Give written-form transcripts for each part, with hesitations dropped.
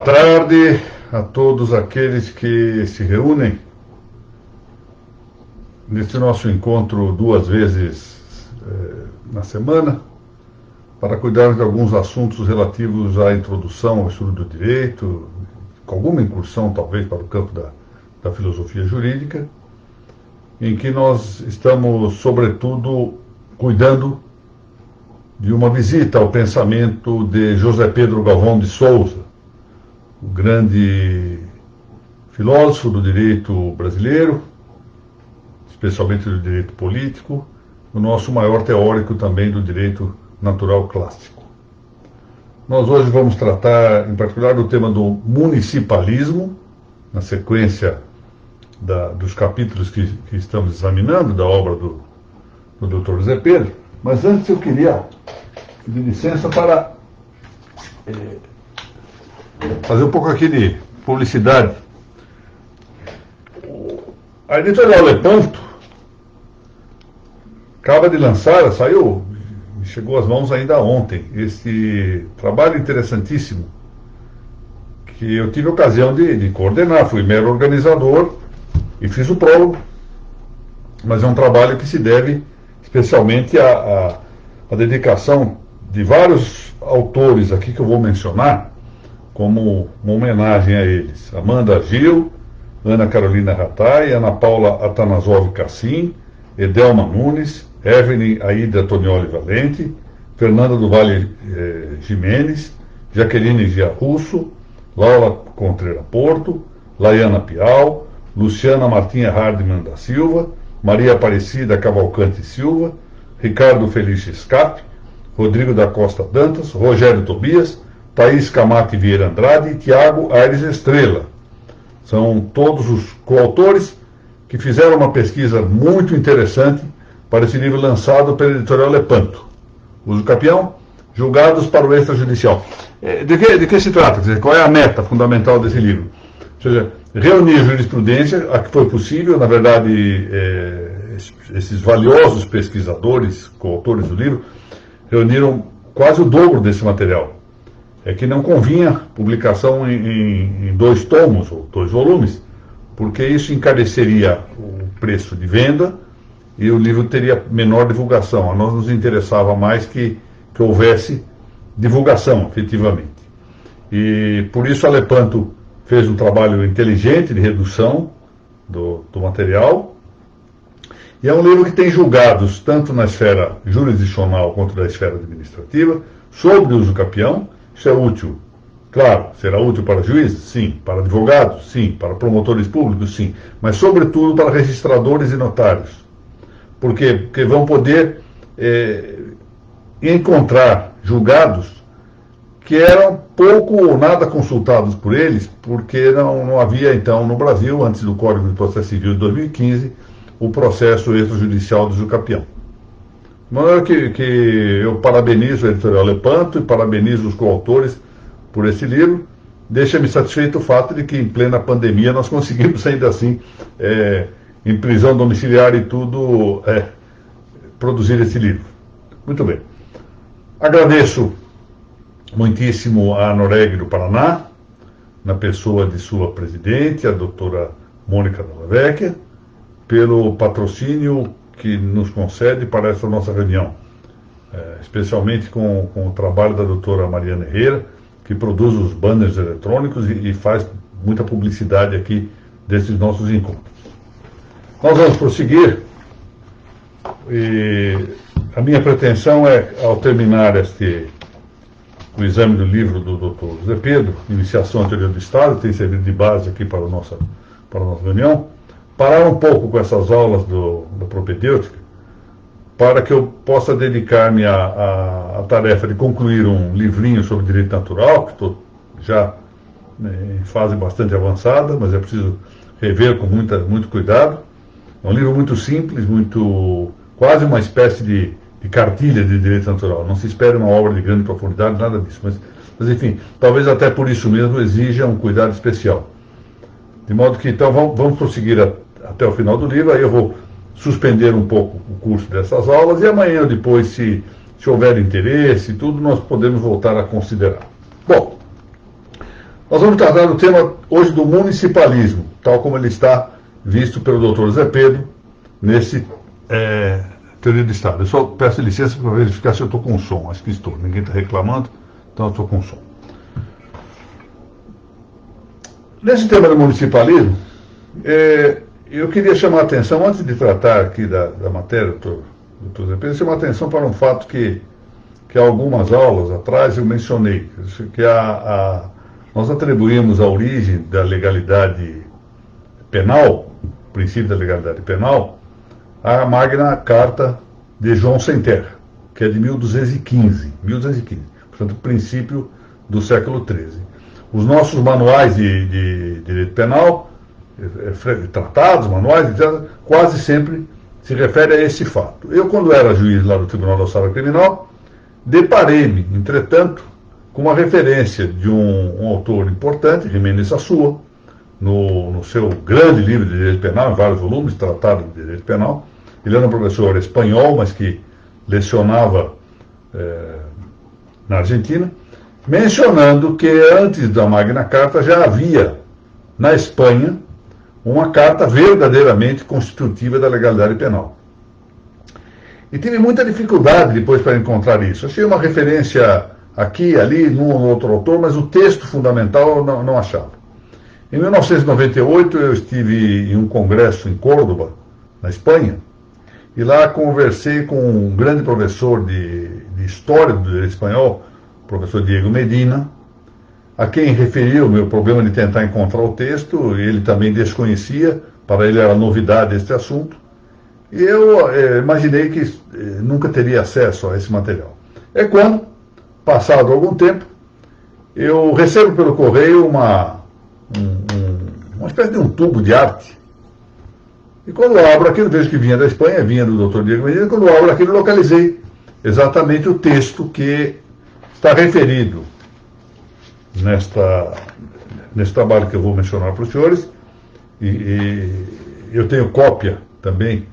Boa tarde a todos aqueles que se reúnem nesse nosso encontro 2 vezes na semana para cuidarmos de alguns assuntos relativos à introdução ao estudo do direito, com alguma incursão talvez para o campo da filosofia jurídica, em que nós estamos sobretudo cuidando de uma visita ao pensamento de José Pedro Galvão de Souza, o grande filósofo do direito brasileiro, especialmente do direito político, o nosso maior teórico também do direito natural clássico. Nós hoje vamos tratar, em particular, do tema do municipalismo, na sequência dos capítulos que estamos examinando, da obra do Dr. José Pedro. Mas antes eu queria pedir licença para fazer um pouco aqui de publicidade. A editorial Lepanto acaba de lançar, chegou às mãos ainda ontem, esse trabalho interessantíssimo que eu tive a ocasião de coordenar. Fui mero organizador e fiz o prólogo, mas é um trabalho que se deve especialmente à dedicação de vários autores aqui que eu vou mencionar como uma homenagem a eles: Amanda Gil, Ana Carolina Rattai, Ana Paula Atanasov Cassim, Edelma Nunes, Evelyn Aida Tonioli Valente, Fernanda do Vale Jimenez, Jaqueline Gia Russo, Laura Contreira Porto, Laiana Piau, Luciana Martinha Hardman da Silva, Maria Aparecida Cavalcante Silva, Ricardo Felice Scape, Rodrigo da Costa Dantas, Rogério Tobias, Thaís Camate Vieira Andrade e Tiago Aires Estrela. São todos os coautores que fizeram uma pesquisa muito interessante para esse livro lançado pela editorial Lepanto. Uso capião, julgados para o extrajudicial. De que se trata? Quer dizer, qual é a meta fundamental desse livro? Ou seja, reunir jurisprudência, a que foi possível. Na verdade, esses valiosos pesquisadores, coautores do livro, reuniram quase o dobro desse material. É que não convinha publicação em 2 tomos, ou 2 volumes, porque isso encareceria o preço de venda e o livro teria menor divulgação. A nós nos interessava mais que houvesse divulgação, efetivamente. E por isso a Lepanto fez um trabalho inteligente de redução do material. E é um livro que tem julgados tanto na esfera jurisdicional quanto na esfera administrativa sobre o uso capião. Isso é útil. Claro, será útil para juízes? Sim. Para advogados? Sim. Para promotores públicos? Sim. Mas, sobretudo, para registradores e notários. Por quê? Porque vão poder encontrar julgados que eram pouco ou nada consultados por eles, porque não havia, então, no Brasil, antes do Código de Processo Civil de 2015, o processo extrajudicial do uso capião. De maneira que eu parabenizo a editorial Lepanto e parabenizo os coautores por esse livro. Deixa-me satisfeito o fato de que, em plena pandemia, nós conseguimos ainda assim, em prisão domiciliar e tudo, produzir esse livro. Muito bem. Agradeço muitíssimo a Noreg do Paraná, na pessoa de sua presidente, a doutora Mônica Dalla Vecchia, pelo patrocínio que nos concede para essa nossa reunião, especialmente com o trabalho da doutora Mariana Herrera, que produz os banners eletrônicos e faz muita publicidade aqui desses nossos encontros. Nós vamos prosseguir, e a minha pretensão é, ao terminar o exame do livro do Dr. José Pedro, Iniciação à Teoria do Estado, tem servido de base aqui para a nossa reunião, parar um pouco com essas aulas da propedêutica, para que eu possa dedicar-me à tarefa de concluir um livrinho sobre direito natural, que estou já em fase bastante avançada, mas é preciso rever com muito cuidado. É um livro muito simples, quase uma espécie de cartilha de direito natural. Não se espera uma obra de grande profundidade, nada disso. Mas enfim, talvez até por isso mesmo exija um cuidado especial. De modo que, então, vamos prosseguir até o final do livro. Aí eu vou suspender um pouco o curso dessas aulas, e amanhã ou depois, se houver interesse e tudo, nós podemos voltar a considerar. Bom, Nós vamos tratar do tema hoje do municipalismo, tal como ele está visto pelo Dr. Zé Pedro nesse Teoria do Estado. Eu só peço licença para verificar se eu estou com som. Acho que estou. Ninguém está reclamando, então eu estou com som. Nesse tema do municipalismo, eu queria chamar a atenção, antes de tratar aqui da matéria do Dr. Zé Pedro, chamar a atenção para um fato que há algumas aulas atrás eu mencionei, que nós atribuímos a origem da legalidade penal, o princípio da legalidade penal, à Magna Carta de João Sem Terra, que é de 1215, portanto, princípio do século XIII. Os nossos manuais de direito penal, tratados, manuais, etc., quase sempre se refere a esse fato. Eu, quando era juiz lá do Tribunal da Sala Criminal, deparei-me, entretanto, com uma referência de um autor importante, Jiménez Sassúa, no seu grande livro de direito penal, em vários volumes, Tratado de Direito Penal. Ele era um professor espanhol, mas que lecionava na Argentina, mencionando que antes da Magna Carta já havia, na Espanha, uma carta verdadeiramente constitutiva da legalidade penal. E tive muita dificuldade depois para encontrar isso. Achei uma referência aqui, ali, num ou outro autor, mas o texto fundamental eu não achava. Em 1998 eu estive em um congresso em Córdoba, na Espanha, e lá conversei com um grande professor de História do Direito Espanhol, o professor Diego Medina, a quem referi o meu problema de tentar encontrar o texto. Ele também desconhecia, para ele era novidade este assunto, e eu imaginei que nunca teria acesso a esse material. É quando, passado algum tempo, eu recebo pelo correio uma espécie de um tubo de arte. E quando eu abro aquilo, vejo que vinha da Espanha, vinha do Dr. Diego Medina. Quando eu abro aquilo, localizei exatamente o texto que está referido nesse trabalho que eu vou mencionar para os senhores. E eu tenho cópia também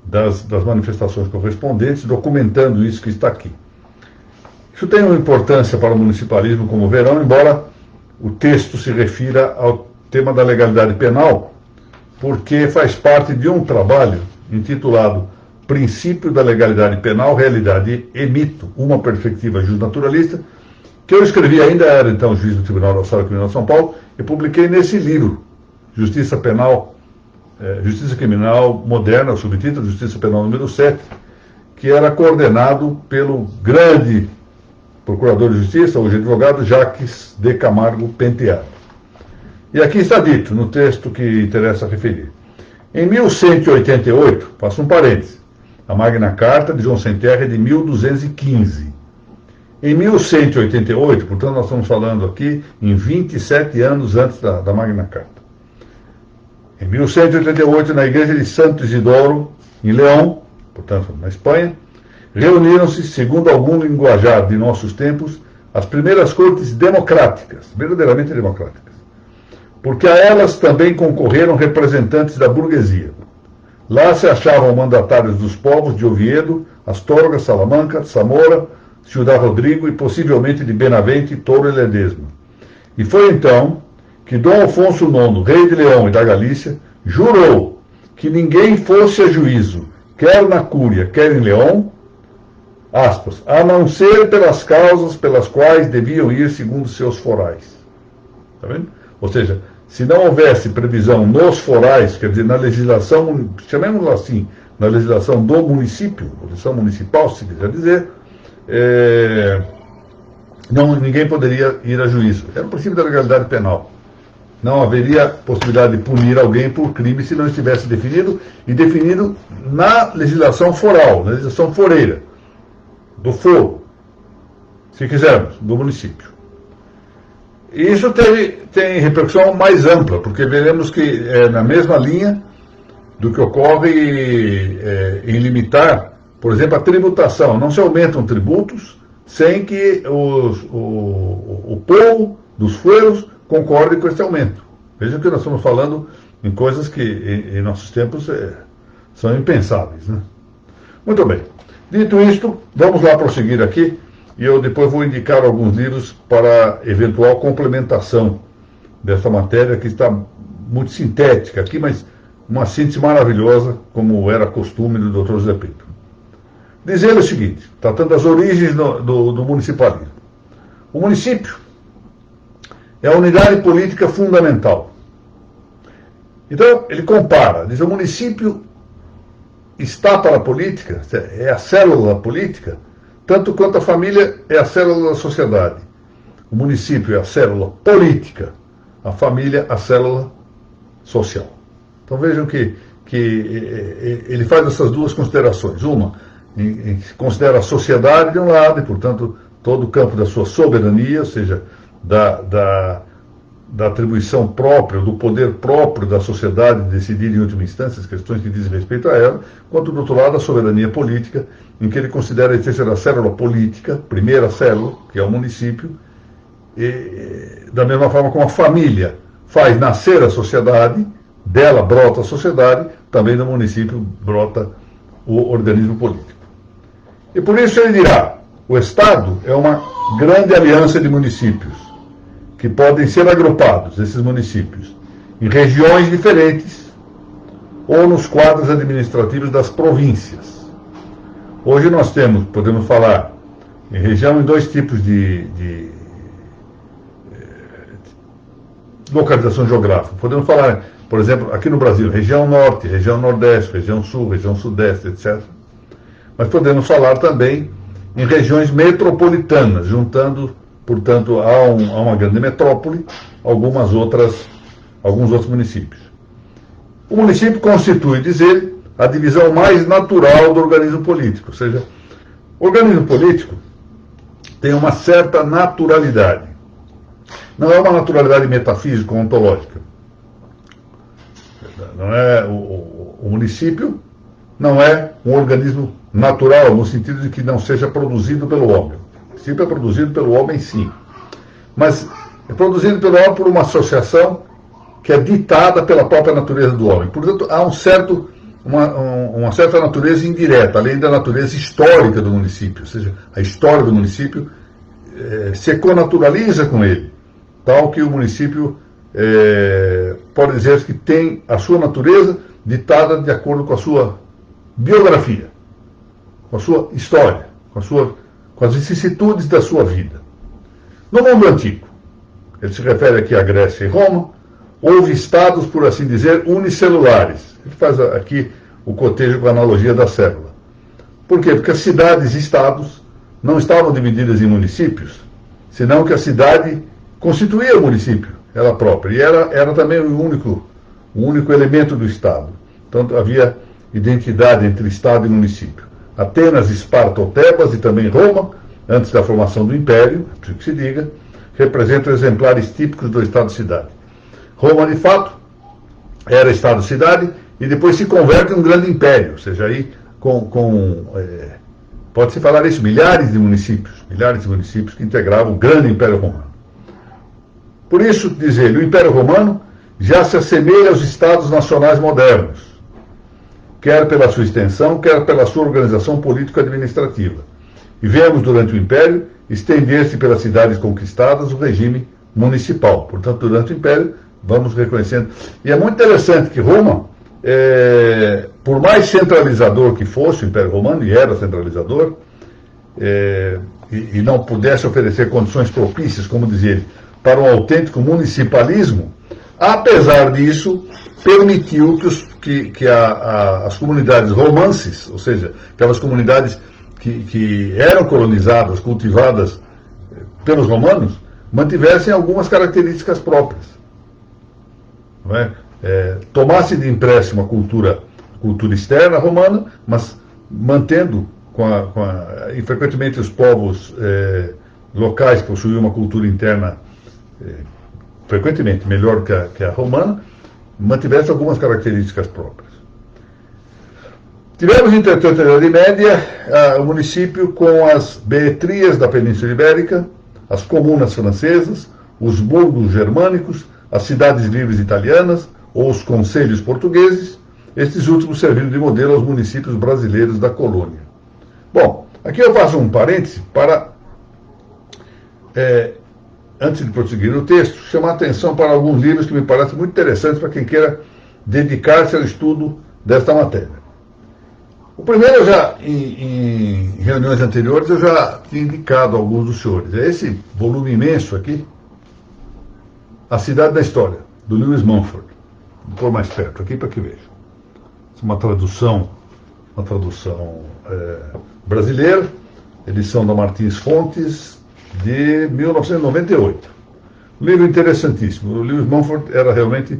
das manifestações correspondentes, documentando isso que está aqui. Isso tem uma importância para o municipalismo, como verão, embora o texto se refira ao tema da legalidade penal, porque faz parte de um trabalho intitulado Princípio da Legalidade Penal, Realidade e Mito, uma perspectiva justnaturalista, que eu escrevi, ainda era então juiz do Tribunal da Sala Criminal de São Paulo, e publiquei nesse livro, Justiça Criminal Moderna, o subtítulo Justiça Penal número 7, que era coordenado pelo grande procurador de justiça, hoje advogado, Jacques de Camargo Penteado. E aqui está dito, no texto que interessa referir. Em 1188, faço um parêntese, a Magna Carta de João Sem Terra é de 1215. Em 1188, portanto nós estamos falando aqui em 27 anos antes da Magna Carta. Em 1188, na igreja de Santo Isidoro, em León, portanto na Espanha, reuniram-se, segundo algum linguajar de nossos tempos, as primeiras cortes democráticas, verdadeiramente democráticas, porque a elas também concorreram representantes da burguesia. Lá se achavam mandatários dos povos de Oviedo, Astorga, Salamanca, Zamora, Ciudad Rodrigo e possivelmente de Benavente, Touro e Ledesma. E foi então que Dom Afonso IX, rei de Leão e da Galícia, jurou que ninguém fosse a juízo, quer na Cúria, quer em Leão, aspas, a não ser pelas causas pelas quais deviam ir segundo seus forais. Está vendo? Ou seja, se não houvesse previsão nos forais, quer dizer, na legislação, chamemos assim, na legislação do município, legislação municipal, se quiser dizer, ninguém poderia ir a juízo. Era o princípio da legalidade penal. Não haveria possibilidade de punir alguém por crime se não estivesse definido, e definido na legislação foral, na legislação foreira, do foro, se quisermos, do município. E isso tem repercussão mais ampla, porque veremos que é na mesma linha do que ocorre em limitar, por exemplo, a tributação. Não se aumentam tributos sem que o povo dos fueros concorde com esse aumento. Veja que nós estamos falando em coisas que em nossos tempos são impensáveis, né? Muito bem. Dito isto, vamos lá prosseguir aqui, e eu depois vou indicar alguns livros para eventual complementação dessa matéria que está muito sintética aqui, mas uma síntese maravilhosa, como era costume do Dr. José Pedro. Diz ele o seguinte, tratando das origens do municipalismo. O município é a unidade política fundamental. Então, ele compara, diz, o município está para a política, é a célula política, tanto quanto a família é a célula da sociedade. O município é a célula política, a família a célula social. Então vejam que ele faz essas duas considerações. Uma, considera a sociedade de um lado, e, portanto, todo o campo da sua soberania, ou seja, da atribuição própria, do poder próprio da sociedade de decidir em última instância as questões que dizem respeito a ela, quanto do outro lado a soberania política, em que ele considera a existência da célula política, primeira célula, que é o município, e da mesma forma como a família faz nascer a sociedade, dela brota a sociedade, também no município brota o organismo político. E por isso ele dirá, o Estado é uma grande aliança de municípios, que podem ser agrupados, esses municípios, em regiões diferentes ou nos quadros administrativos das províncias. Hoje nós podemos falar em região em dois tipos de localização geográfica. Podemos falar, por exemplo, aqui no Brasil, região norte, região nordeste, região sul, região sudeste, etc. Mas podemos falar também em regiões metropolitanas, juntando, portanto, a uma grande metrópole, alguns outros municípios. O município constitui, diz ele, a divisão mais natural do organismo político, ou seja, o organismo político tem uma certa naturalidade. Não é uma naturalidade metafísica ou ontológica. Não é, o município não é um organismo natural, no sentido de que não seja produzido pelo homem. O município é produzido pelo homem, sim. Mas é produzido pelo homem por uma associação que é ditada pela própria natureza do homem. Portanto, há uma certa natureza indireta, além da natureza histórica do município. Ou seja, a história do município se connaturaliza com ele. Tal que o município pode dizer que tem a sua natureza ditada de acordo com a sua biografia, com a sua história, com as vicissitudes da sua vida. No mundo antigo, ele se refere aqui à Grécia e Roma, houve estados, por assim dizer, unicelulares. Ele faz aqui o cotejo com a analogia da célula. Por quê? Porque as cidades e estados não estavam divididas em municípios, senão que a cidade constituía o município, ela própria, e era também o único elemento do Estado. Então havia identidade entre Estado e município. Atenas, Esparta ou Tebas, e também Roma, antes da formação do Império, preciso que se diga, representam exemplares típicos do Estado-cidade. Roma, de fato, era Estado-cidade, e depois se converte em um grande império, ou seja, aí pode-se falar isso, milhares de municípios que integravam o grande Império Romano. Por isso, diz ele, o Império Romano já se assemelha aos Estados nacionais modernos, quer pela sua extensão, quer pela sua organização político-administrativa. E vemos, durante o Império, estender-se pelas cidades conquistadas o regime municipal. Portanto, durante o Império, vamos reconhecendo. E é muito interessante que Roma, por mais centralizador que fosse o Império Romano, e era centralizador, e não pudesse oferecer condições propícias, como dizia ele, para um autêntico municipalismo, apesar disso, permitiu que as comunidades romances, ou seja, aquelas comunidades que eram colonizadas, cultivadas pelos romanos, mantivessem algumas características próprias. Não é? Tomasse de empréstimo a cultura externa romana, mas mantendo e frequentemente os povos locais possuíam uma cultura interna frequentemente melhor que a romana, mantivesse algumas características próprias. Tivemos, entretanto, na Idade Média, o município com as beetrias da Península Ibérica, as comunas francesas, os burgos germânicos, as cidades livres italianas ou os concelhos portugueses, estes últimos servindo de modelo aos municípios brasileiros da colônia. Bom, aqui eu faço um parêntese para antes de prosseguir no texto, chamar a atenção para alguns livros que me parecem muito interessantes para quem queira dedicar-se ao estudo desta matéria. O primeiro, eu já, em reuniões anteriores, eu já tinha indicado a alguns dos senhores. É esse volume imenso aqui, A Cidade da História, do Lewis Mumford. Vou pôr mais perto aqui para que vejam. É uma tradução brasileira, edição da Martins Fontes, de 1998. Um livro interessantíssimo. O Lewis Mumford era realmente,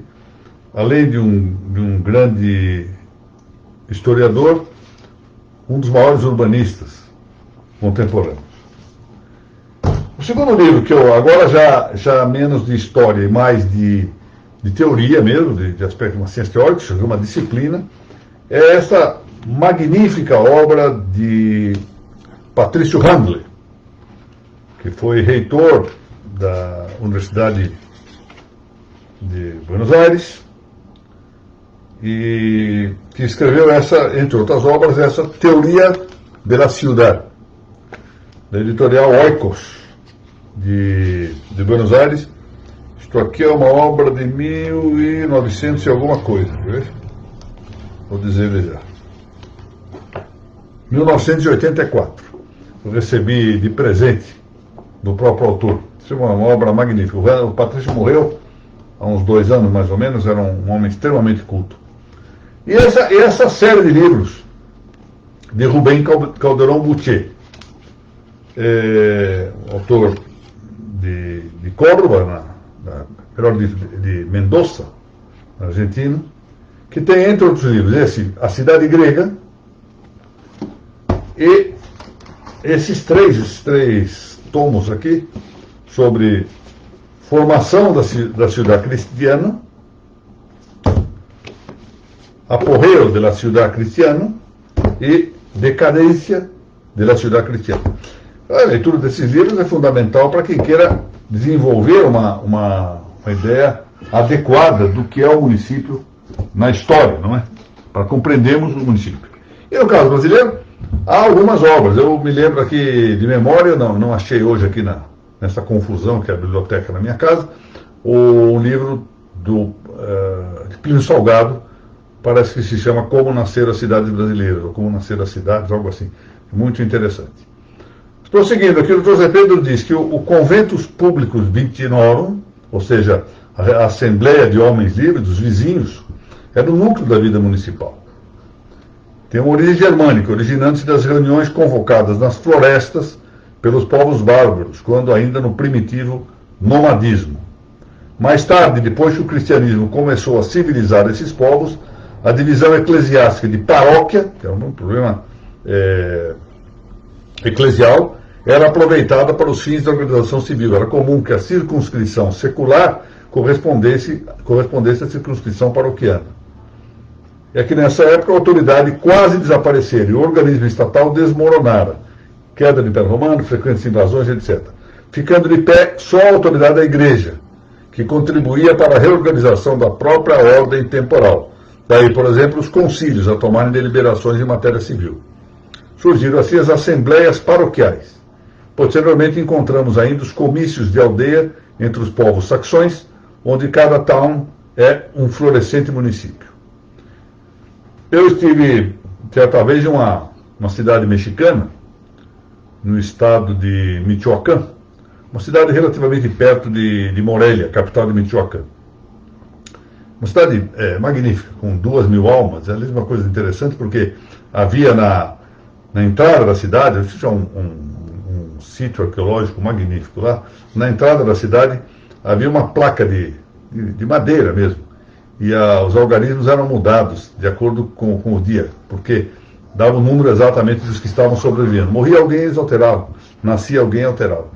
além de um grande historiador, um dos maiores urbanistas contemporâneos. O segundo livro, que eu agora já menos de história e mais de teoria mesmo, de aspecto de uma ciência teórica, isso é uma disciplina, é essa magnífica obra de Patrício Handley, que foi reitor da Universidade de Buenos Aires, e que escreveu essa, entre outras obras, essa Teoria de la Ciudad, da editorial Oikos, de Buenos Aires. Isto aqui é uma obra de 1900 e alguma coisa, viu? Vou dizer já. 1984. Eu recebi de presente do próprio autor. Isso é uma obra magnífica. O Patrício morreu há uns 2 anos, mais ou menos, era um homem extremamente culto. E essa série de livros de Rubem Calderón Butcher, autor de Córdoba, melhor de Mendoza, na Argentina, que tem, entre outros livros, A Cidade Grega, e esses três tomos aqui, sobre formação da cidade cristiana, Apogeo de la Ciudad Cristiana e Decadência de la Ciudad Cristiana. A leitura desses livros é fundamental para quem queira desenvolver uma ideia adequada do que é o município na história, não é? Para compreendermos o município. E no caso brasileiro, há algumas obras. Eu me lembro aqui de memória, não achei hoje aqui nessa confusão que é a biblioteca na minha casa, o livro de Plínio Salgado, parece que se chama Como Nascer as Cidades Brasileiras, ou Como Nascer as Cidades, algo assim. Muito interessante. Prosseguindo aqui, o Dr. Zé Pedro diz que o Conventus Publicus Victinorum, ou seja, a Assembleia de Homens Livres, dos vizinhos, era o núcleo da vida municipal. Tem uma origem germânica, originando-se das reuniões convocadas nas florestas pelos povos bárbaros, quando ainda no primitivo nomadismo. Mais tarde, depois que o cristianismo começou a civilizar esses povos, a divisão eclesiástica de paróquia, que é um problema eclesial, era aproveitada para os fins da organização civil. Era comum que a circunscrição secular correspondesse à circunscrição paroquiana. É que nessa época a autoridade quase desaparecera e o organismo estatal desmoronara. Queda de Império Romano, frequentes invasões, etc. Ficando de pé só a autoridade da igreja, que contribuía para a reorganização da própria ordem temporal. Daí, por exemplo, os concílios a tomarem deliberações em matéria civil. Surgiram assim as assembleias paroquiais. Posteriormente encontramos ainda os comícios de aldeia entre os povos saxões, onde cada town é um florescente município. Eu estive, certa vez, em uma cidade mexicana, no estado de Michoacán, uma cidade relativamente perto de Morelia, capital de Michoacán. Uma cidade magnífica, com 2.000 almas. É uma coisa interessante, porque havia na entrada da cidade, isso é um sítio arqueológico magnífico lá, na entrada da cidade havia uma placa de madeira mesmo, e os algarismos eram mudados de acordo com o dia, porque dava o número exatamente dos que estavam sobrevivendo. Morria alguém, eles alteravam. Nascia alguém, alteravam.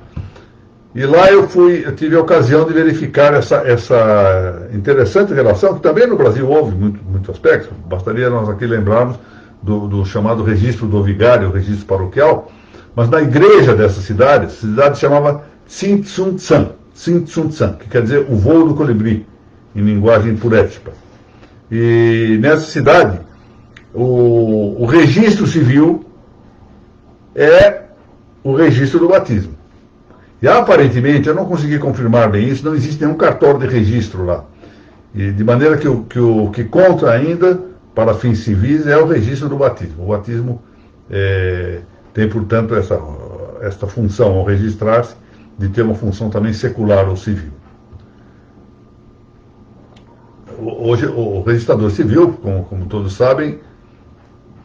E lá eu tive a ocasião de verificar essa interessante relação, que também no Brasil houve muitos aspectos. Bastaria nós aqui lembrarmos do chamado registro do vigário, o registro paroquial, mas na igreja dessa cidade, a cidade chamava Tsin-Tsun-Tsan, que quer dizer o voo do colibri, em linguagem purética. E nessa cidade, o registro civil é o registro do batismo. E aparentemente, eu não consegui confirmar bem isso, não existe nenhum cartório de registro lá. E de maneira que o que conta ainda, para fins civis, é o registro do batismo. O batismo tem, portanto, esta função, ao registrar-se, de ter uma função também secular ou civil. Hoje, o registrador civil, como todos sabem,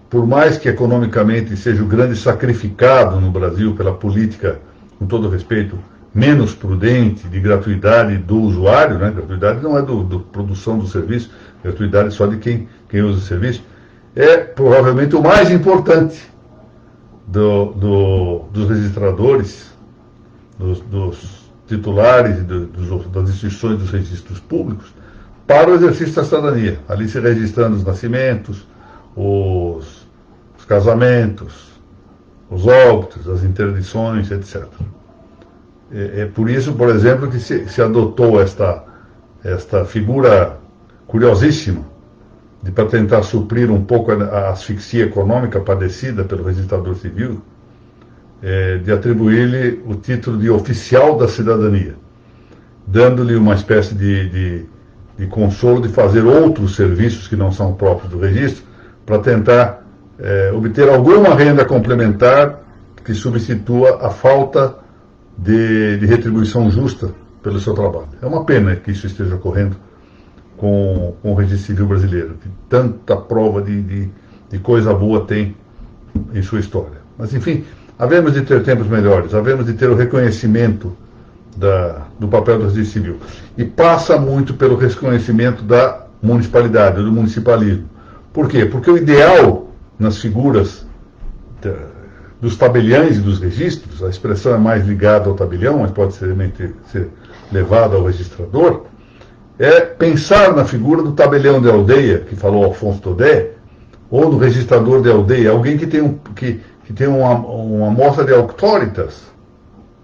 por mais que economicamente seja o grande sacrificado no Brasil pela política, com todo respeito, menos prudente, de gratuidade do usuário, né? Gratuidade não é do produção do serviço, gratuidade só de quem usa o serviço, é provavelmente o mais importante dos registradores, dos titulares das instituições dos registros públicos, para o exercício da cidadania, ali se registrando os nascimentos, os casamentos, os óbitos, as interdições, etc. É por isso, por exemplo, que se adotou esta figura curiosíssima para tentar suprir um pouco a asfixia econômica padecida pelo registrador civil, de atribuir-lhe o título de oficial da cidadania, dando-lhe uma espécie de consolo de fazer outros serviços que não são próprios do registro, para tentar obter alguma renda complementar que substitua a falta de retribuição justa pelo seu trabalho. É uma pena que isso esteja ocorrendo com o registro civil brasileiro, que tanta prova de coisa boa tem em sua história. Mas, enfim, havemos de ter tempos melhores, havemos de ter o reconhecimento do papel do registro civil. E passa muito pelo reconhecimento da municipalidade, do municipalismo. Por quê? Porque o ideal nas figuras dos tabeliães e dos registros, a expressão é mais ligada ao tabelião, mas pode ser levada ao registrador, é pensar na figura do tabelião de aldeia, que falou Afonso Todé, ou do registrador de aldeia, alguém que tem uma amostra de auctoritas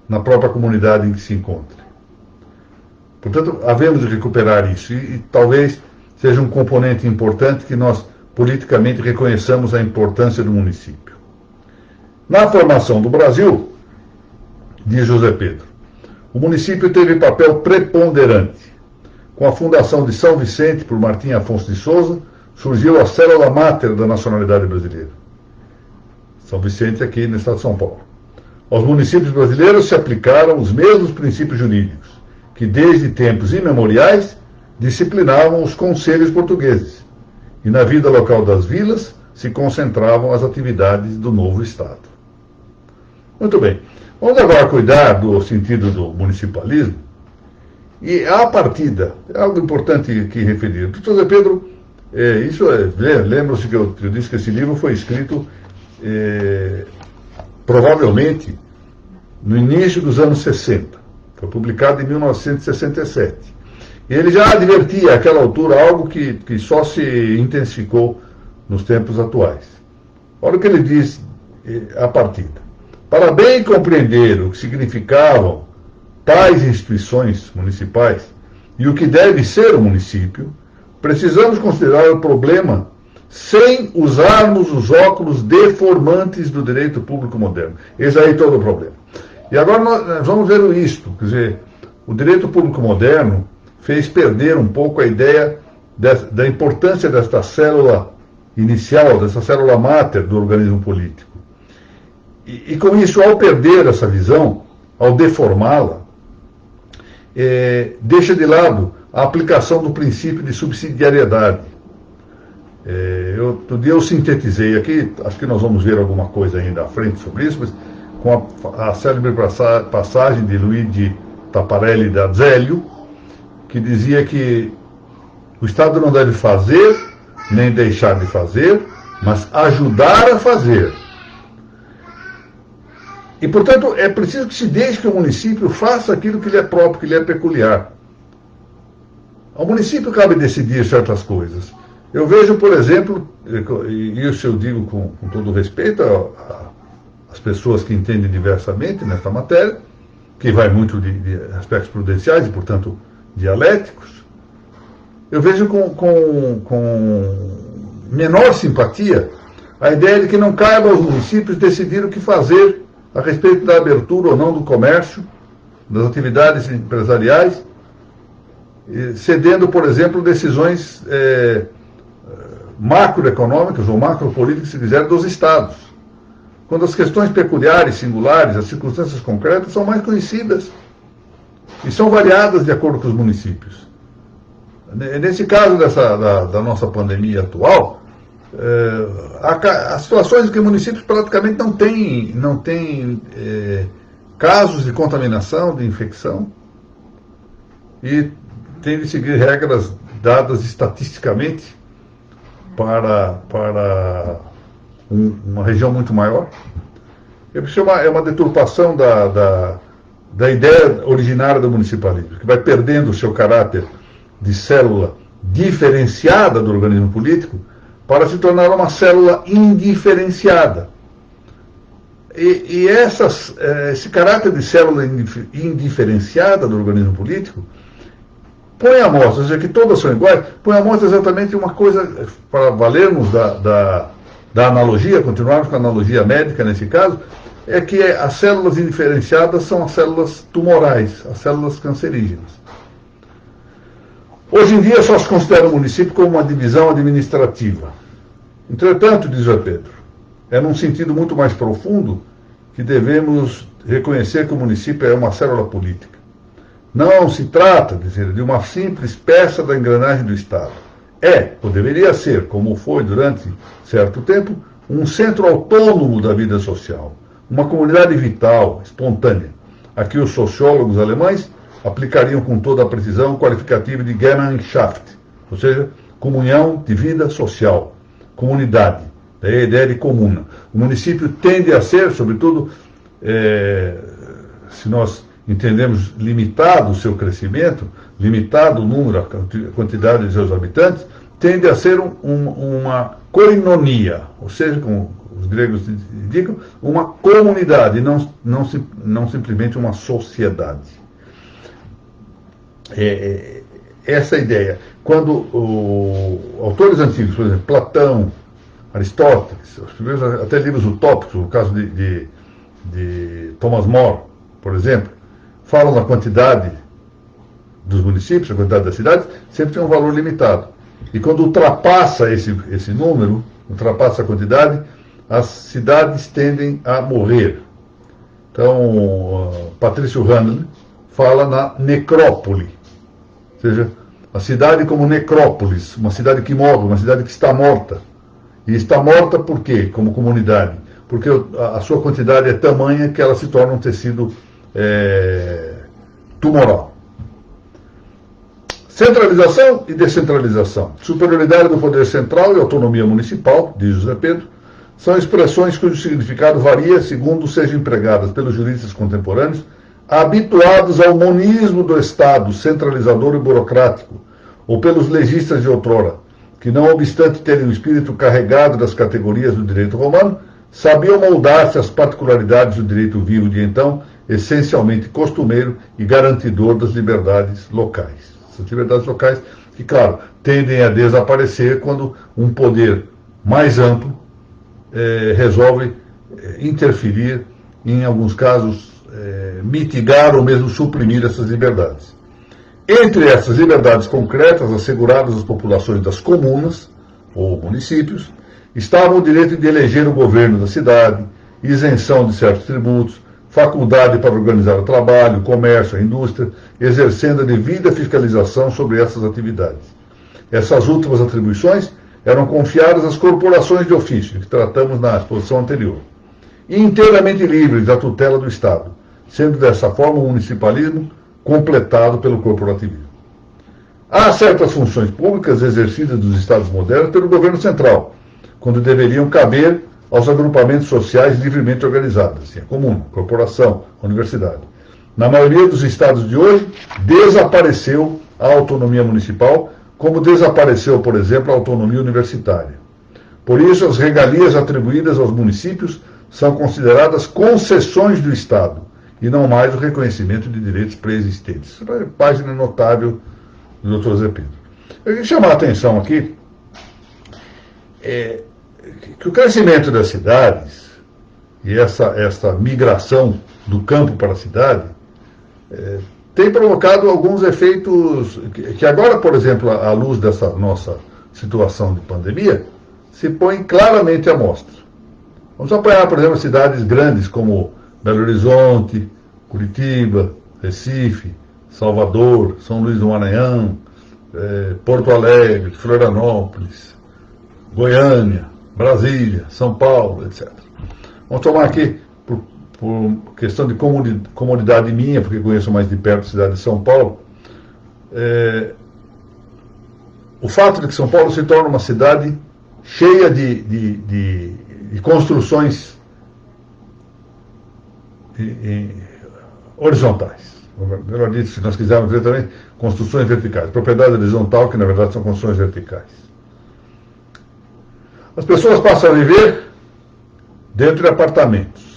na própria comunidade em que se encontra. Portanto, havemos de recuperar isso, e talvez seja um componente importante que nós politicamente reconheçamos a importância do município. Na formação do Brasil, diz José Pedro, o município teve papel preponderante. Com a fundação de São Vicente por Martim Afonso de Souza, surgiu a célula máter da nacionalidade brasileira. São Vicente aqui no estado de São Paulo. Aos municípios brasileiros se aplicaram os mesmos princípios jurídicos, que desde tempos imemoriais disciplinavam os conselhos portugueses, e na vida local das vilas se concentravam as atividades do novo Estado. Muito bem. Vamos agora cuidar do sentido do municipalismo. E a partida, é algo importante que referir. Doutor José Pedro, lembra-se que eu disse que esse livro foi escrito provavelmente no início dos anos 60. Foi publicado em 1967. E ele já advertia àquela altura algo que só se intensificou nos tempos atuais. Olha o que ele diz a partida. Para bem compreender o que significavam tais instituições municipais e o que deve ser o município, precisamos considerar o problema sem usarmos os óculos deformantes do direito público moderno. Esse aí é todo o problema. E agora nós vamos ver isto, quer dizer, o direito público moderno fez perder um pouco a ideia da importância desta célula inicial, dessa célula máter do organismo político. E com isso, ao perder essa visão, ao deformá-la, deixa de lado a aplicação do princípio de subsidiariedade. Outro dia eu sintetizei aqui, acho que nós vamos ver alguma coisa ainda à frente sobre isso, mas com a célebre passagem de Luigi Taparelli da Zélio, que dizia que o Estado não deve fazer, nem deixar de fazer, mas ajudar a fazer. E, portanto, é preciso que se deixe que o município faça aquilo que lhe é próprio, que lhe é peculiar. Ao município cabe decidir certas coisas. Eu vejo, por exemplo, e isso eu digo com todo respeito às pessoas que entendem diversamente nesta matéria, que vai muito de aspectos prudenciais e, portanto, dialéticos, eu vejo com menor simpatia a ideia de que não cabe aos municípios decidir o que fazer a respeito da abertura ou não do comércio das atividades empresariais, cedendo, por exemplo, decisões macroeconômicas ou macropolíticas, se quiser, dos estados. Quando as questões peculiares, singulares, as circunstâncias concretas são mais conhecidas e são variadas de acordo com os municípios. Nesse caso da nossa pandemia atual, há situações em que municípios praticamente não têm casos de contaminação, de infecção, e tem de seguir regras dadas estatisticamente para uma região muito maior. Isso é uma deturpação da ideia originária do municipalismo, que vai perdendo o seu caráter de célula diferenciada do organismo político para se tornar uma célula indiferenciada. E esse caráter de célula indiferenciada do organismo político põe à mostra, ou seja, que todas são iguais, põe à mostra exatamente uma coisa, para valermos da analogia, continuarmos com a analogia médica nesse caso, é que as células indiferenciadas são as células tumorais, as células cancerígenas. Hoje em dia só se considera o município como uma divisão administrativa. Entretanto, diz o Pedro, é num sentido muito mais profundo que devemos reconhecer que o município é uma célula política. Não se trata, de uma simples peça da engrenagem do Estado. Ou deveria ser, como foi durante certo tempo, um centro autônomo da vida social, uma comunidade vital, espontânea, a que os sociólogos alemães aplicariam com toda a precisão o qualificativo de Gemeinschaft, ou seja, comunhão de vida social, comunidade, daí a ideia de comuna. O município tende a ser, sobretudo, se nós entendemos limitado o seu crescimento, limitado o número, a quantidade de seus habitantes, tende a ser uma koinonia, ou seja, como os gregos indicam, uma comunidade, não simplesmente uma sociedade. Essa ideia. Quando autores antigos, por exemplo, Platão, Aristóteles, os primeiros até livros utópicos, no caso de Thomas More, por exemplo, falam da quantidade dos municípios, a quantidade das cidades, sempre tem um valor limitado. E quando ultrapassa esse número, ultrapassa a quantidade, as cidades tendem a morrer. Então, Patrício Hahn fala na necrópole, ou seja, a cidade como necrópolis, uma cidade que morre, uma cidade que está morta. E está morta por quê? Como comunidade? Porque a sua quantidade é tamanha que ela se torna um tecido tumoral. Centralização e descentralização. Superioridade do poder central e autonomia municipal, diz José Pedro, são expressões cujo significado varia segundo sejam empregadas pelos juristas contemporâneos, habituados ao monismo do Estado, centralizador e burocrático, ou pelos legistas de outrora, que não obstante terem o espírito carregado das categorias do direito romano, sabiam moldar-se às particularidades do direito vivo de então, essencialmente costumeiro e garantidor das liberdades locais. Essas liberdades locais que, claro, tendem a desaparecer quando um poder mais amplo resolve interferir, em alguns casos, mitigar ou mesmo suprimir essas liberdades. Entre essas liberdades concretas asseguradas às populações das comunas ou municípios, estavam o direito de eleger o governo da cidade, isenção de certos tributos, faculdade para organizar o trabalho, o comércio, a indústria, exercendo a devida fiscalização sobre essas atividades. Essas últimas atribuições eram confiadas às corporações de ofício, que tratamos na exposição anterior, e inteiramente livres da tutela do Estado, sendo dessa forma o municipalismo completado pelo corporativismo. Há certas funções públicas exercidas dos Estados modernos pelo governo central, quando deveriam caber aos agrupamentos sociais livremente organizados, assim, a comuna, a corporação, a universidade. Na maioria dos estados de hoje, desapareceu a autonomia municipal, como desapareceu, por exemplo, a autonomia universitária. Por isso, as regalias atribuídas aos municípios são consideradas concessões do Estado, e não mais o reconhecimento de direitos pré-existentes. Isso é uma página notável do Dr. Zé Pedro. Eu queria chamar a atenção aqui que o crescimento das cidades e essa migração do campo para a cidade tem provocado alguns efeitos que agora, por exemplo, à luz dessa nossa situação de pandemia, se põe claramente à mostra. Vamos apanhar, por exemplo, cidades grandes como Belo Horizonte, Curitiba, Recife, Salvador, São Luís do Maranhão, Porto Alegre, Florianópolis, Goiânia, Brasília, São Paulo, etc. Vamos tomar aqui, por questão de comodidade minha, porque conheço mais de perto a cidade de São Paulo, o fato de que São Paulo se torna uma cidade cheia de construções horizontais. Melhor dito, se nós quisermos ver também, construções verticais. Propriedade horizontal, que na verdade são construções verticais. As pessoas passam a viver dentro de apartamentos.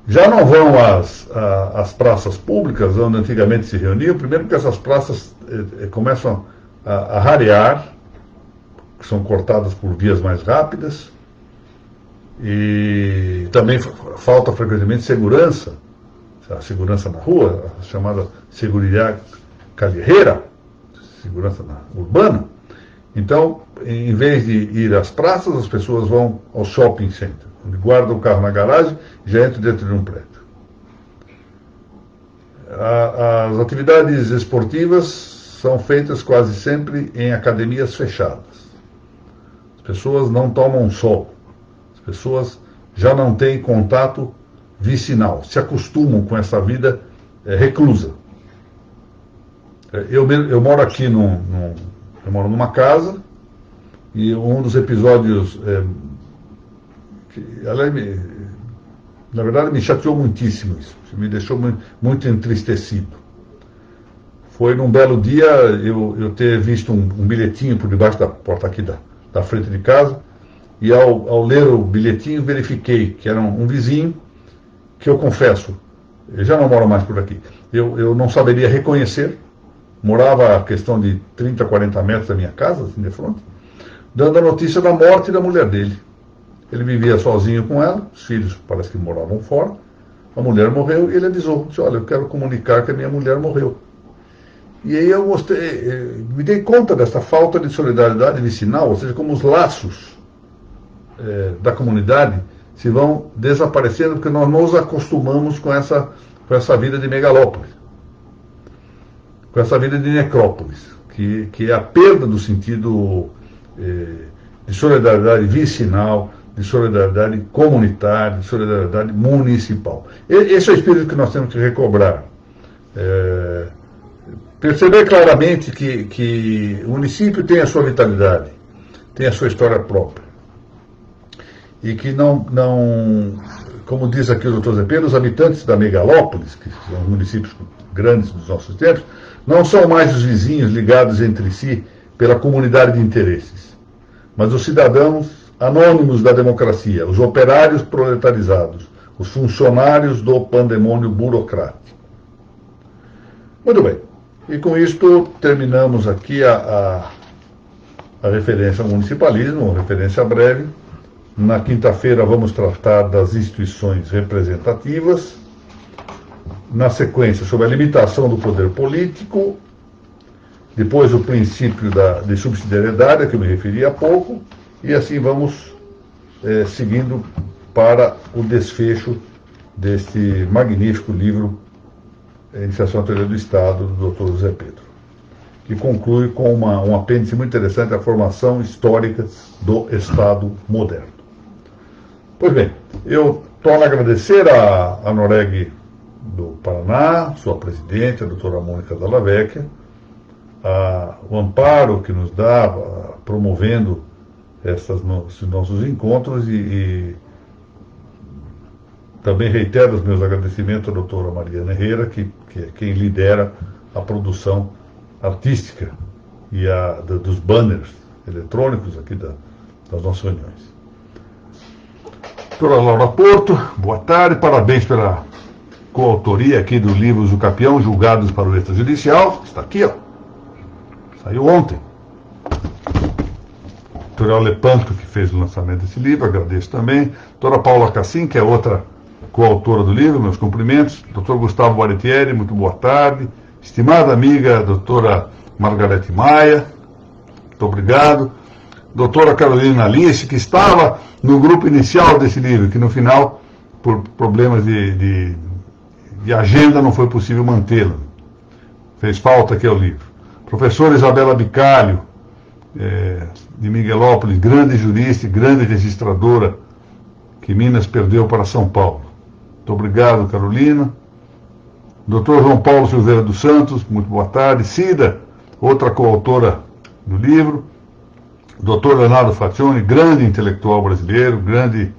Já não vão às praças públicas, onde antigamente se reuniam, primeiro porque essas praças começam a rarear, que são cortadas por vias mais rápidas, e também falta frequentemente segurança, a segurança na rua, a chamada seguridade callejera, segurança urbana. Então, em vez de ir às praças, as pessoas vão ao shopping center, onde guardam o carro na garagem e já entram dentro de um prédio. As atividades esportivas são feitas quase sempre em academias fechadas. As pessoas não tomam sol, as pessoas já não têm contato vicinal, se acostumam com essa vida reclusa. Eu moro aqui eu moro numa casa, e um dos episódios na verdade me chateou muitíssimo isso, me deixou muito entristecido. Foi num belo dia eu ter visto um bilhetinho por debaixo da porta aqui da frente de casa, e ao ler o bilhetinho verifiquei que era um vizinho que eu confesso, eu já não moro mais por aqui, eu não saberia reconhecer. Morava a questão de 30, 40 metros da minha casa, assim de frente, dando a notícia da morte da mulher dele. Ele vivia sozinho com ela, os filhos parece que moravam fora, a mulher morreu e ele avisou, disse, olha, eu quero comunicar que a minha mulher morreu. E aí eu me dei conta dessa falta de solidariedade vicinal, ou seja, como os laços da comunidade se vão desaparecendo, porque nós nos acostumamos com essa vida de megalópole, com essa vida de necrópolis, que é a perda do sentido de solidariedade vicinal, de solidariedade comunitária, de solidariedade municipal. Esse é o espírito que nós temos que recobrar. Perceber claramente que o município tem a sua vitalidade, tem a sua história própria. E que não como diz aqui o Dr. Zé Pedro, os habitantes da megalópolis, que são os municípios grandes dos nossos tempos, não são mais os vizinhos ligados entre si pela comunidade de interesses, mas os cidadãos anônimos da democracia, os operários proletarizados, os funcionários do pandemônio burocrático. Muito bem. E com isto terminamos aqui a referência ao municipalismo, uma referência breve. Na quinta-feira vamos tratar das instituições representativas. Na sequência, sobre a limitação do poder político. Depois, o princípio de subsidiariedade, a que eu me referi há pouco. E assim vamos seguindo para o desfecho deste magnífico livro, Iniciação à Teoria do Estado, do Dr. José Pedro, que conclui com um apêndice muito interessante, a formação histórica do Estado moderno. Pois bem, eu torno a agradecer a Noreg do Paraná, sua presidente, a doutora Mônica Dalla Vecchia, o amparo que nos dá, promovendo esses nossos encontros, e também reitero os meus agradecimentos à doutora Mariana Herrera, que é quem lidera a produção artística e dos banners eletrônicos aqui das nossas reuniões. Doutora Laura Porto, boa tarde, parabéns pela coautoria aqui do livro Zucapião, Julgados para o Extrajudicial. Está aqui, ó. Saiu ontem. Doutora Lepanto, que fez o lançamento desse livro, agradeço também. Doutora Paula Cassim, que é outra coautora do livro, meus cumprimentos. Dr. Gustavo Baretieri, muito boa tarde. Estimada amiga, doutora Margarete Maia, muito obrigado. Doutora Carolina Alice, que estava no grupo inicial desse livro, que no final, por problemas de agenda, não foi possível mantê-lo. Fez falta aqui ao livro. Professora Isabela Bicalho, de Miguelópolis, grande jurista e grande registradora, que Minas perdeu para São Paulo. Muito obrigado, Carolina. Dr. João Paulo Silveira dos Santos, muito boa tarde. Cida, outra coautora do livro. Dr. Leonardo Faccioni, grande intelectual brasileiro, grande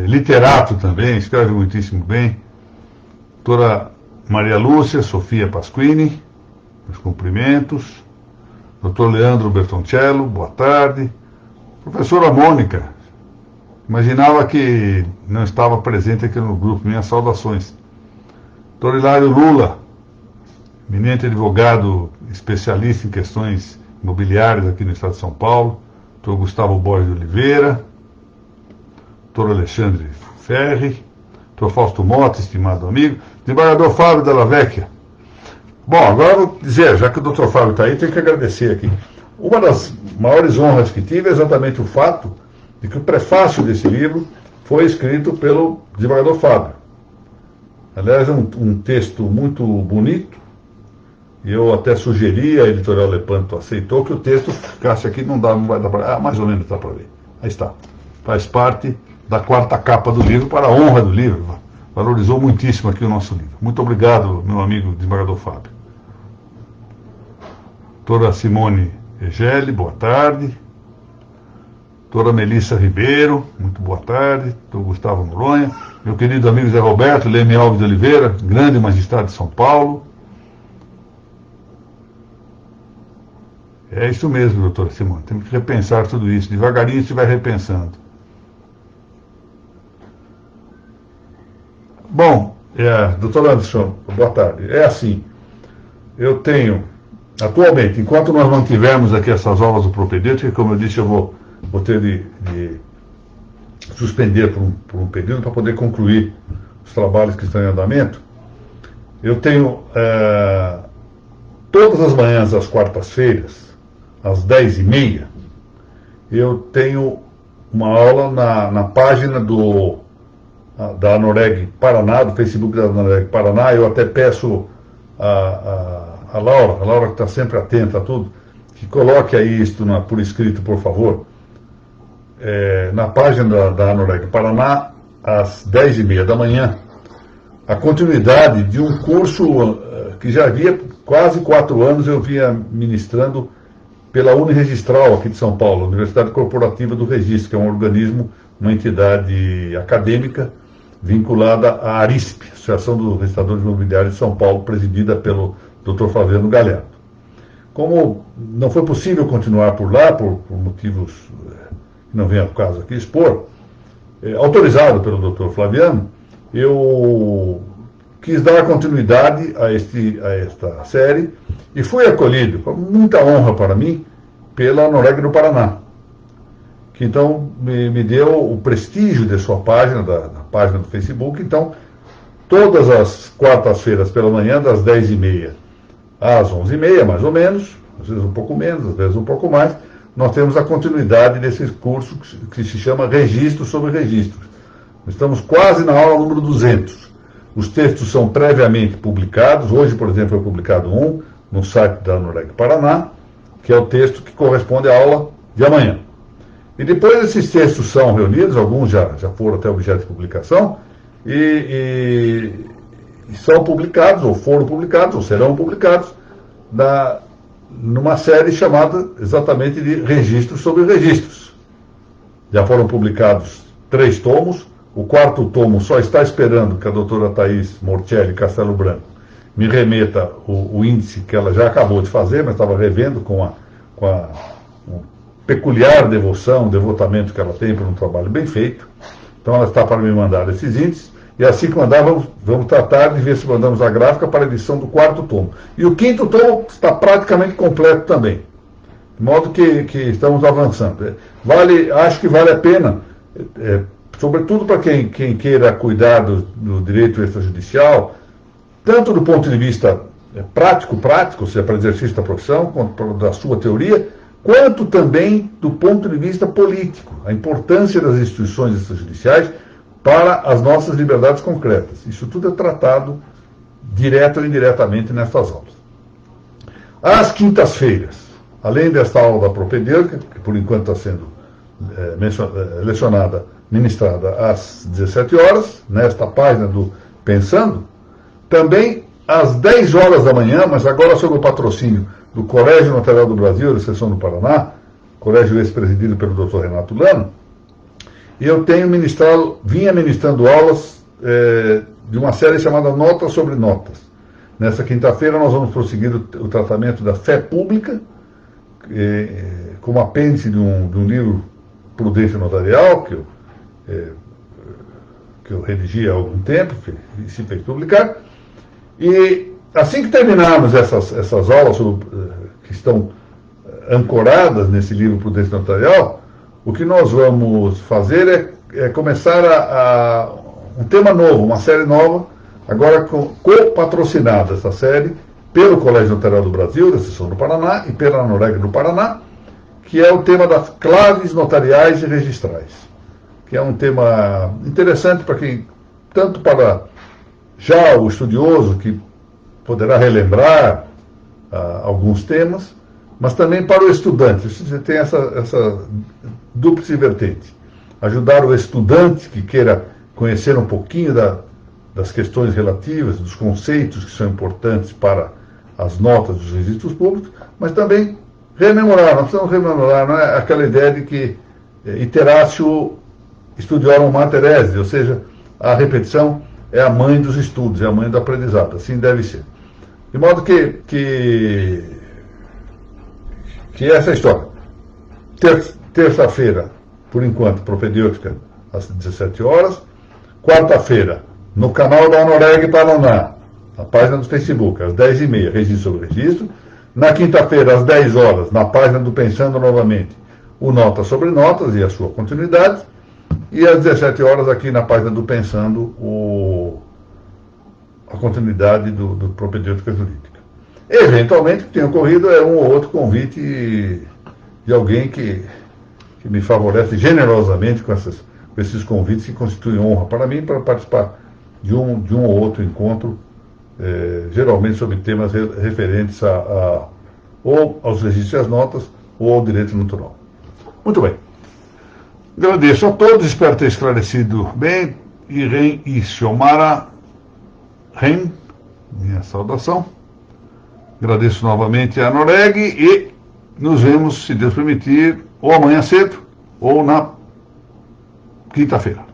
literato também, escreve muitíssimo bem. Doutora Maria Lúcia Sofia Pasquini, meus cumprimentos. Dr. Leandro Bertoncello, boa tarde. Professora Mônica, imaginava que não estava presente aqui no grupo, minhas saudações. Dr. Hilário Lula, eminente advogado especialista em questões imobiliárias aqui no estado de São Paulo. Dr. Gustavo Borges de Oliveira, Dr. Alexandre Ferri, Dr. Fausto Mota, estimado amigo, desembargador Fábio Della Vecchia. Bom, agora eu vou dizer, já que o Dr. Fábio está aí, tenho que agradecer aqui. Uma das maiores honras que tive é exatamente o fato de que o prefácio desse livro foi escrito pelo desembargador Fábio. Aliás, é um texto muito bonito, e eu até sugeri, a editorial Lepanto aceitou, que o texto ficasse aqui, não vai dar para... mais ou menos dá para ver. Aí está. Faz parte da 4ª capa do livro, para a honra do livro. Valorizou muitíssimo aqui o nosso livro. Muito obrigado, meu amigo desembargador Fábio. Doutora Simone Egeli, boa tarde. Doutora Melissa Ribeiro, muito boa tarde. Doutor Gustavo Noronha. Meu querido amigo Zé Roberto Leme Alves de Oliveira, grande magistrado de São Paulo. É isso mesmo, doutora Simone. Temos que repensar tudo isso. Devagarinho a gente vai repensando. Bom, doutor Anderson, boa tarde. É assim, eu tenho, atualmente, enquanto nós mantivermos aqui essas aulas do propedêutico, como eu disse, eu vou ter de suspender por um período para poder concluir os trabalhos que estão em andamento. Eu tenho, todas as manhãs, às quartas-feiras, às 10h30, eu tenho uma aula na página da Anoreg Paraná, do Facebook da Anoreg Paraná. Eu até peço a Laura que está sempre atenta a tudo, que coloque aí isto por escrito, por favor, na página da Anoreg Paraná, às 10h30 da manhã, a continuidade de um curso que já havia quase 4 anos eu vinha ministrando pela Uniregistral aqui de São Paulo, Universidade Corporativa do Registro, que é um organismo, uma entidade acadêmica vinculada à ARISP, Associação dos Registradores Imobiliários de São Paulo, presidida pelo Dr. Flaviano Galhardo. Como não foi possível continuar por lá, por motivos que não vem ao caso aqui expor, autorizado pelo Dr. Flaviano, eu quis dar continuidade a esta série e fui acolhido, com muita honra para mim, pela Anoreg do Paraná, que então me deu o prestígio de sua página, da página do Facebook. Então, todas as quartas-feiras pela manhã, das 10h30 às 11h30, mais ou menos, às vezes um pouco menos, às vezes um pouco mais, nós temos a continuidade desse curso que se chama Registro sobre Registros. Estamos quase na aula número 200. Os textos são previamente publicados. Hoje, por exemplo, foi publicado um no site da Anoreg Paraná, que é o texto que corresponde à aula de amanhã. E depois esses textos são reunidos, alguns já foram até objeto de publicação, e são publicados, ou foram publicados, ou serão publicados, numa série chamada exatamente de Registros sobre Registros. Já foram publicados 3 tomos, o 4º tomo só está esperando que a doutora Thaís Morcelli Castelo Branco me remeta o índice que ela já acabou de fazer, mas estava revendo com a peculiar devotamento que ela tem por um trabalho bem feito. Então ela está para me mandar esses índices, e assim que mandar, vamos tratar de ver se mandamos a gráfica para a edição do 4º tomo. E o 5º tomo está praticamente completo também, de modo que estamos avançando. Acho que vale a pena sobretudo para quem queira cuidar do direito extrajudicial, tanto do ponto de vista prático, ou seja, para exercício da profissão, quanto da sua teoria, quanto também do ponto de vista político, a importância das instituições extrajudiciais para as nossas liberdades concretas. Isso tudo é tratado direta ou indiretamente nestas aulas. Às quintas-feiras, além desta aula da propedêutica, que por enquanto está sendo lecionada, ministrada às 17 horas, nesta página do Pensando, também às 10 horas da manhã, mas agora sob o patrocínio do Colégio Notarial do Brasil, da Seção do Paraná, colégio ex-presidido pelo Dr. Renato Lano, e eu vinha ministrando aulas de uma série chamada Notas sobre Notas. Nessa quinta-feira nós vamos prosseguir o tratamento da fé pública, como apêndice de um livro Prudência Notarial, que eu redigi há algum tempo, e se fez publicar. E assim que terminarmos essas aulas que estão ancoradas nesse livro Prudência Notarial, o que nós vamos fazer é começar um tema novo, uma série nova, agora co-patrocinada essa série pelo Colégio Notarial do Brasil, da Seção do Paraná, e pela Noreg do Paraná, que é o tema das claves notariais e registrais, que é um tema interessante para quem, tanto para já o estudioso, que poderá relembrar alguns temas, mas também para o estudante. Você tem essa dúplice vertente. Ajudar o estudante que queira conhecer um pouquinho das questões relativas, dos conceitos que são importantes para as notas dos registros públicos, mas também rememorar. Nós precisamos rememorar, não é aquela ideia de que iteratio studiorum mater est, ou seja, a repetição é a mãe dos estudos, é a mãe do aprendizado, assim deve ser. De modo que essa história. Terça-feira, por enquanto, propedêutica às 17 horas. Quarta-feira, no canal da Noreg Paraná, na página do Facebook, às 10h30, registro sobre registro. Na quinta-feira, às 10 horas, na página do Pensando novamente, o Notas sobre Notas e a sua continuidade. E às 17 horas, aqui na página do Pensando, a continuidade do propedêutica jurídica. Eventualmente, o que tem ocorrido é um ou outro convite de alguém que me favorece generosamente com esses convites que constituem honra para mim, para participar de um ou outro encontro, geralmente sobre temas referentes ou aos registros e às notas, ou ao direito natural. Muito bem. Agradeço a todos, espero ter esclarecido bem. Irem e Xiomara Ren, minha saudação. Agradeço novamente a Noreg e nos vemos, se Deus permitir, ou amanhã cedo ou na quinta-feira.